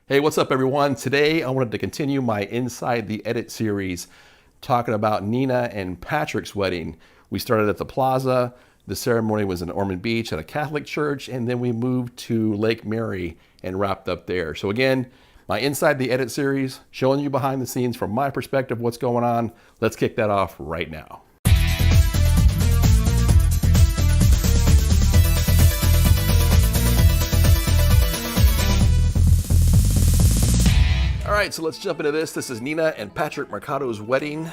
Hey, what's up everyone? Today I wanted to continue my Inside the Edit series talking about Nina and Patrick's wedding. We started at the plaza, the ceremony was in Ormond Beach at a Catholic church, and then we moved to Lake Mary and wrapped up there. So again, my Inside the Edit series, showing you behind the scenes from my perspective what's going on. Let's kick that off right now. All right, so let's jump into this. This is Nina and Patrick Mercado's wedding.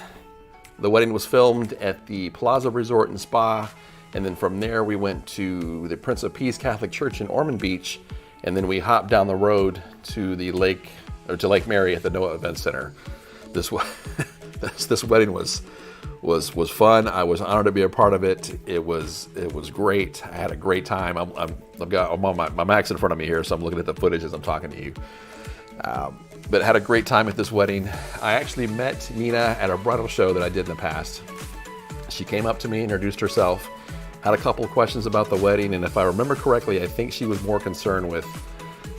The wedding was filmed at the Plaza Resort and Spa, and then from there we went to the Prince of Peace Catholic Church in Ormond Beach, and then we hopped down the road to the Lake Mary at the Noah Event Center. This wedding was fun. I was honored to be a part of it. It was great. I had a great time. I've got my Mac's in front of me here, so I'm looking at the footage as I'm talking to you. But had a great time at this wedding. I actually met Nina at a bridal show that I did in the past. She came up to me, introduced herself, had a couple of questions about the wedding, and if I remember correctly, I think she was more concerned with,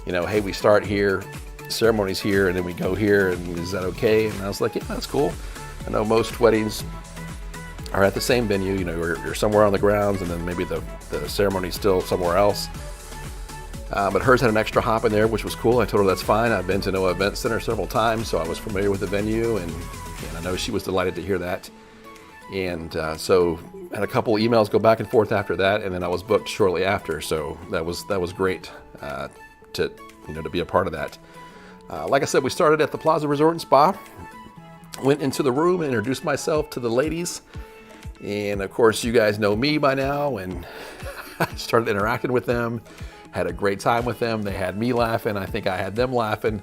hey, we start here, ceremony's here, and then we go here, and is that okay? And I was like, yeah, that's cool. I know most weddings are at the same venue, you're somewhere on the grounds, and then maybe the ceremony's still somewhere else. But hers had an extra hop in there, which was cool. I told her that's fine. I've been to Noah Event Center several times, so I was familiar with the venue, and I know she was delighted to hear that. And so had a couple emails go back and forth after that, and then I was booked shortly after. So that was great to be a part of that. Like I said, we started at the Plaza Resort and Spa. Went into the room and introduced myself to the ladies, and of course, you guys know me by now, and I started interacting with them. Had a great time with them. They had me laughing. I think I had them laughing.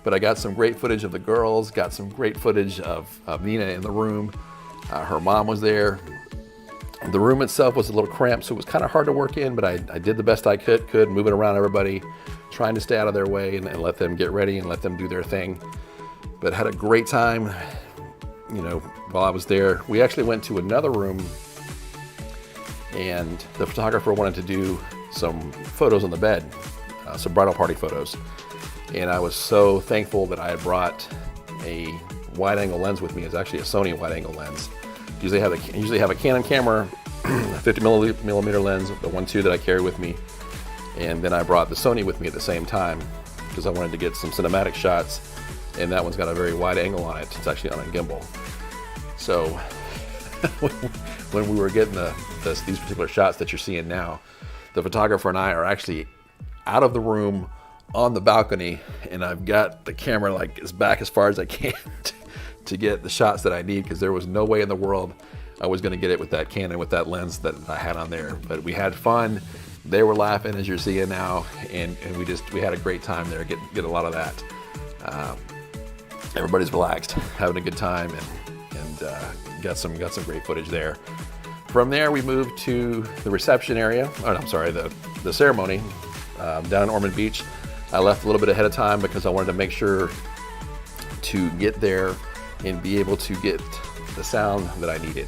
But I got some great footage of the girls, got some great footage of Nina in the room. Her mom was there. The room itself was a little cramped, so it was kind of hard to work in, but I did the best I could, moving around everybody, trying to stay out of their way and let them get ready and let them do their thing. But had a great time, while I was there. We actually went to another room, and the photographer wanted to do some photos on the bed, some bridal party photos. And I was so thankful that I had brought a wide angle lens with me. It's actually a Sony wide angle lens. Usually have a Canon camera, a 50 millimeter lens, the 1.2 that I carry with me. And then I brought the Sony with me at the same time because I wanted to get some cinematic shots. And that one's got a very wide angle on it. It's actually on a gimbal. So when we were getting these particular shots that you're seeing now, the photographer and I are actually out of the room on the balcony, and I've got the camera like as back as far as I can to get the shots that I need, because there was no way in the world I was going to get it with that Canon, with that lens that I had on there. But we had fun. They were laughing, as you're seeing now, and we had a great time there. Get a lot of that. Everybody's relaxed, having a good time, and got some great footage there. From there, we moved to the reception area. The ceremony down in Ormond Beach. I left a little bit ahead of time because I wanted to make sure to get there and be able to get the sound that I needed.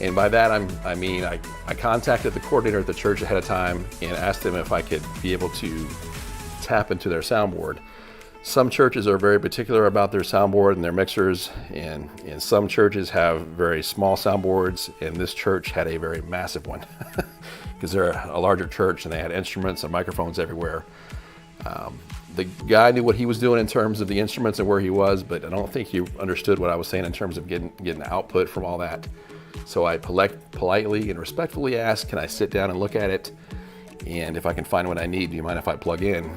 And by that, I mean I contacted the coordinator at the church ahead of time and asked him if I could be able to tap into their soundboard. Some churches are very particular about their soundboard and their mixers, and some churches have very small soundboards, and this church had a very massive one because they're a larger church and they had instruments and microphones everywhere. The guy knew what he was doing in terms of the instruments and where he was, but I don't think he understood what I was saying in terms of getting output from all that. So I politely and respectfully asked, can I sit down and look at it? And if I can find what I need, do you mind if I plug in?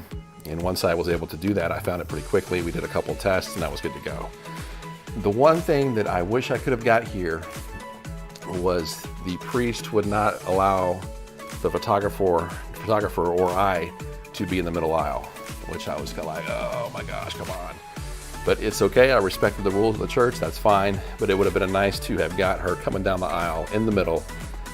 And once I was able to do that, I found it pretty quickly. We did a couple of tests and that was good to go. The one thing that I wish I could have got here was the priest would not allow the photographer or I to be in the middle aisle, which I was kind of like, oh my gosh, come on. But it's okay. I respected the rules of the church. That's fine. But it would have been nice to have got her coming down the aisle in the middle,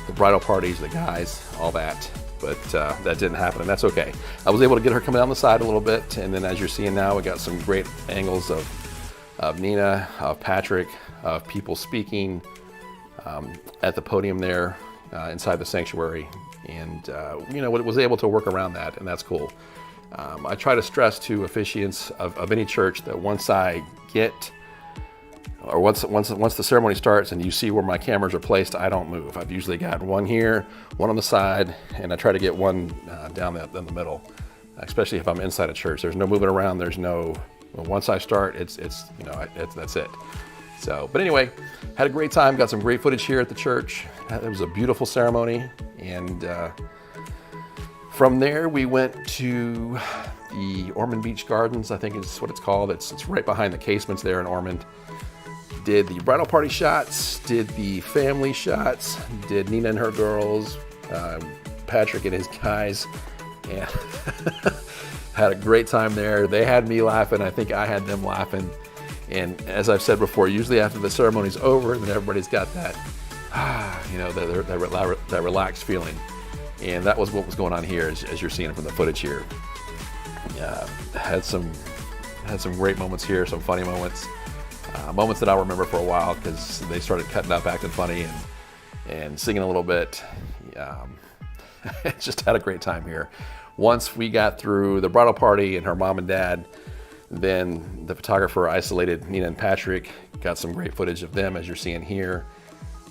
the bridal parties, the guys, all that. But that didn't happen, and that's okay. I was able to get her coming down the side a little bit, and then as you're seeing now, we got some great angles of Nina, of Patrick, of people speaking at the podium there inside the sanctuary, and was able to work around that, and that's cool. I try to stress to officiants of any church that once the ceremony starts and you see where my cameras are placed, I don't move. I've usually got one here, one on the side, and I try to get one down in the middle, especially if I'm inside a church. There's no moving around. Once I start, that's it. So, but anyway, had a great time. Got some great footage here at the church. It was a beautiful ceremony, and from there we went to the Ormond Beach Gardens, I think is what it's called. It's right behind the casements there in Ormond. Did the bridal party shots, did the family shots, did Nina and her girls, Patrick and his guys, and had a great time there. They had me laughing. I think I had them laughing. And as I've said before, usually after the ceremony's over, then everybody's got that, that relaxed feeling. And that was what was going on here, as you're seeing from the footage here. Had some great moments here, some funny moments. Moments that I'll remember for a while because they started cutting up, acting funny, and singing a little bit. Just had a great time here. Once we got through the bridal party and her mom and dad, then the photographer isolated Nina and Patrick, got some great footage of them as you're seeing here.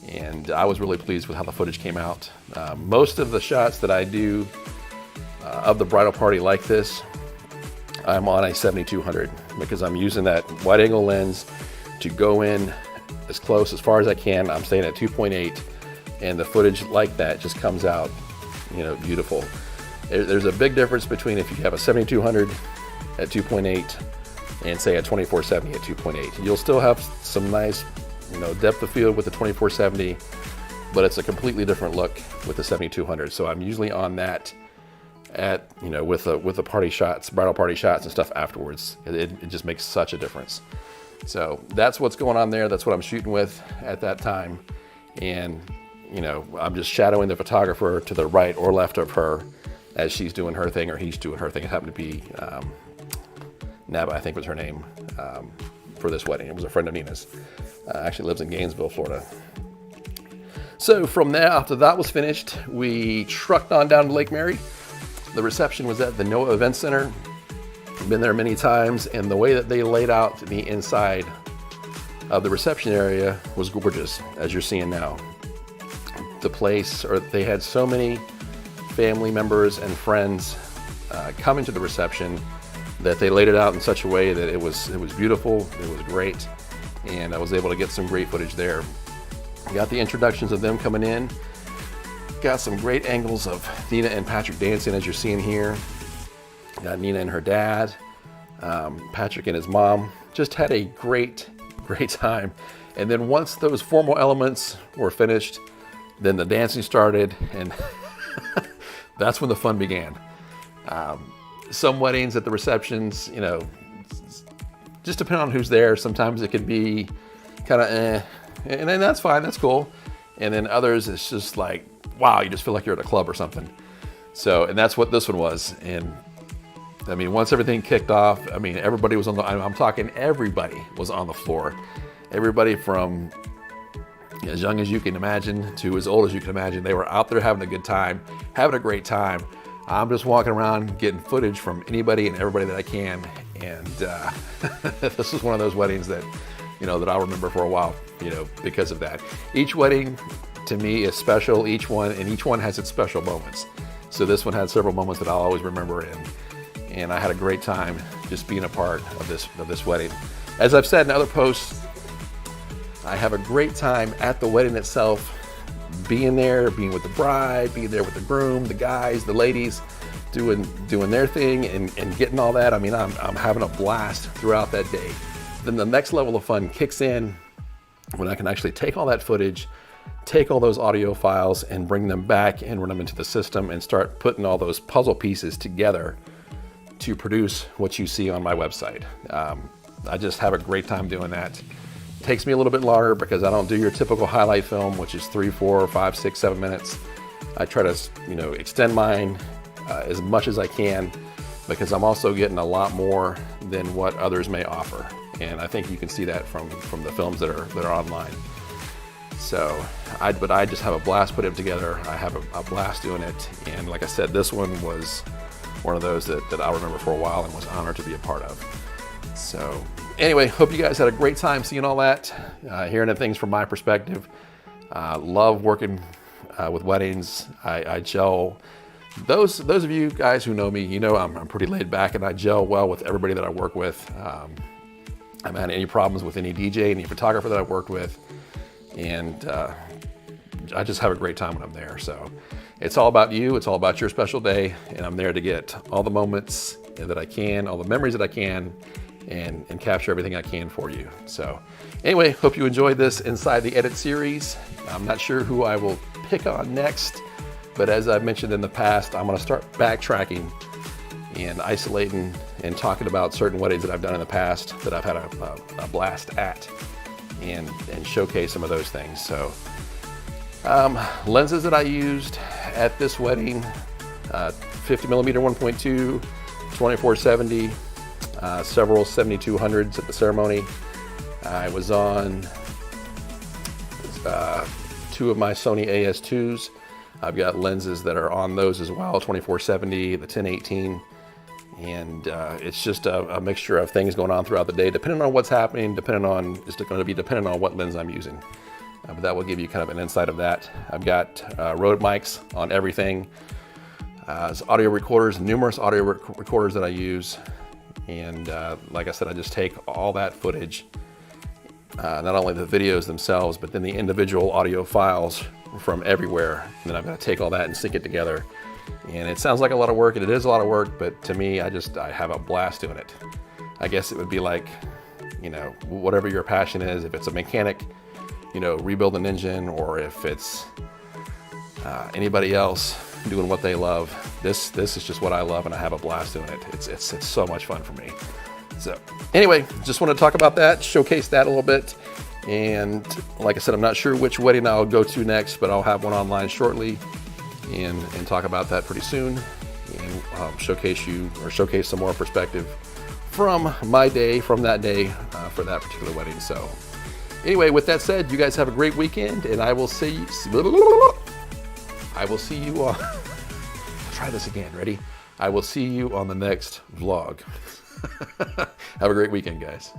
And I was really pleased with how the footage came out. Most of the shots that I do of the bridal party like this, I'm on a 7200 because I'm using that wide angle lens to go in as far as I can. I'm staying at 2.8, and the footage like that just comes out, beautiful. There's a big difference between if you have a 7200 at 2.8 and say a 2470 at 2.8. You'll still have some nice, depth of field with the 2470, but it's a completely different look with the 7200. So I'm usually on that with the party shots, bridal party shots and stuff afterwards. It just makes such a difference. So that's what's going on there. That's what I'm shooting with at that time. And, I'm just shadowing the photographer to the right or left of her as she's doing her thing or he's doing her thing. It happened to be Naba, I think was her name, for this wedding. It was a friend of Nina's. Actually lives in Gainesville, Florida. So from there, after that was finished, we trucked on down to Lake Mary. The reception was at the NOAA Event Center. Been there many times, and the way that they laid out the inside of the reception area was gorgeous, as you're seeing now. They had so many family members and friends coming to the reception that they laid it out in such a way that it was beautiful, it was great, and I was able to get some great footage there. Got the introductions of them coming in, got some great angles of Nina and Patrick dancing, as you're seeing here. Got Nina and her dad, Patrick and his mom. Just had a great time. And then once those formal elements were finished, then the dancing started, and that's when the fun began. Some weddings at the receptions, just depending on who's there. Sometimes it could be kind of and then that's fine, that's cool. And then others, it's just like, wow, you just feel like you're at a club or something. So, and that's what this one was. And I mean, once everything kicked off, everybody was I'm talking everybody was on the floor. Everybody from as young as you can imagine to as old as you can imagine. They were out there having a good time, having a great time. I'm just walking around getting footage from anybody and everybody that I can. And this is one of those weddings that, that I'll remember for a while, because of that. Each wedding to me is special, each one has its special moments. So this one had several moments that I'll always remember, and I had a great time just being a part of this wedding. As I've said in other posts, I have a great time at the wedding itself, being there, being with the bride, being there with the groom, the guys, the ladies, doing their thing and getting all that. I'm having a blast throughout that day. Then the next level of fun kicks in when I can actually take all that footage, take all those audio files and bring them back and run them into the system and start putting all those puzzle pieces together to produce what you see on my website. I just have a great time doing that. Takes me a little bit longer because I don't do your typical highlight film, which is 3, 4, 5, 6, 7 minutes. I try to, extend mine as much as I can because I'm also getting a lot more than what others may offer. And I think you can see that from the films that are online. So, but I just have a blast putting them together. I have a blast doing it. And like I said, this one was one of those that I'll remember for a while and was honored to be a part of. So anyway, hope you guys had a great time seeing all that, hearing the things from my perspective. Love working with weddings. I gel. Those of you guys who know me, you know I'm pretty laid back, and I gel well with everybody that I work with. I haven't had any problems with any DJ, any photographer that I've worked with, and I just have a great time when I'm there. So it's all about you. It's all about your special day, and I'm there to get all the moments that I can, all the memories that I can, and capture everything I can for you. So anyway, hope you enjoyed this Inside the Edit series. I'm not sure who I will pick on next, but as I've mentioned in the past, I'm going to start backtracking and isolating and talking about certain weddings that I've done in the past that I've had a blast at, and showcase some of those things. So lenses that I used at this wedding, 50mm 1.2, 24-70, several 7200s at the ceremony. I was on 2 of my Sony AS2s. I've got lenses that are on those as well, 24-70, the 1018, and it's just a mixture of things going on throughout the day, depending on what's happening, depending on what lens I'm using. But that will give you kind of an insight of that. I've got Rode mics on everything. Audio recorders, numerous audio recorders that I use. And like I said, I just take all that footage, not only the videos themselves, but then the individual audio files from everywhere. And then I've got to take all that and sync it together. And it sounds like a lot of work, and it is a lot of work, but to me, I have a blast doing it. I guess it would be like, you know, whatever your passion is, if it's a mechanic, you know, rebuild an engine, or if it's anybody else doing what they love, this is just what I love, and I have a blast doing it. It's so much fun for me. So anyway, just want to talk about that, showcase that a little bit. And like I said, I'm not sure which wedding I'll go to next, but I'll have one online shortly and talk about that pretty soon, and showcase some more perspective from my day, from that day, for that particular wedding. So anyway, with that said, you guys have a great weekend, and I will see you on, try this again, ready? I will see you on the next vlog. Have a great weekend, guys.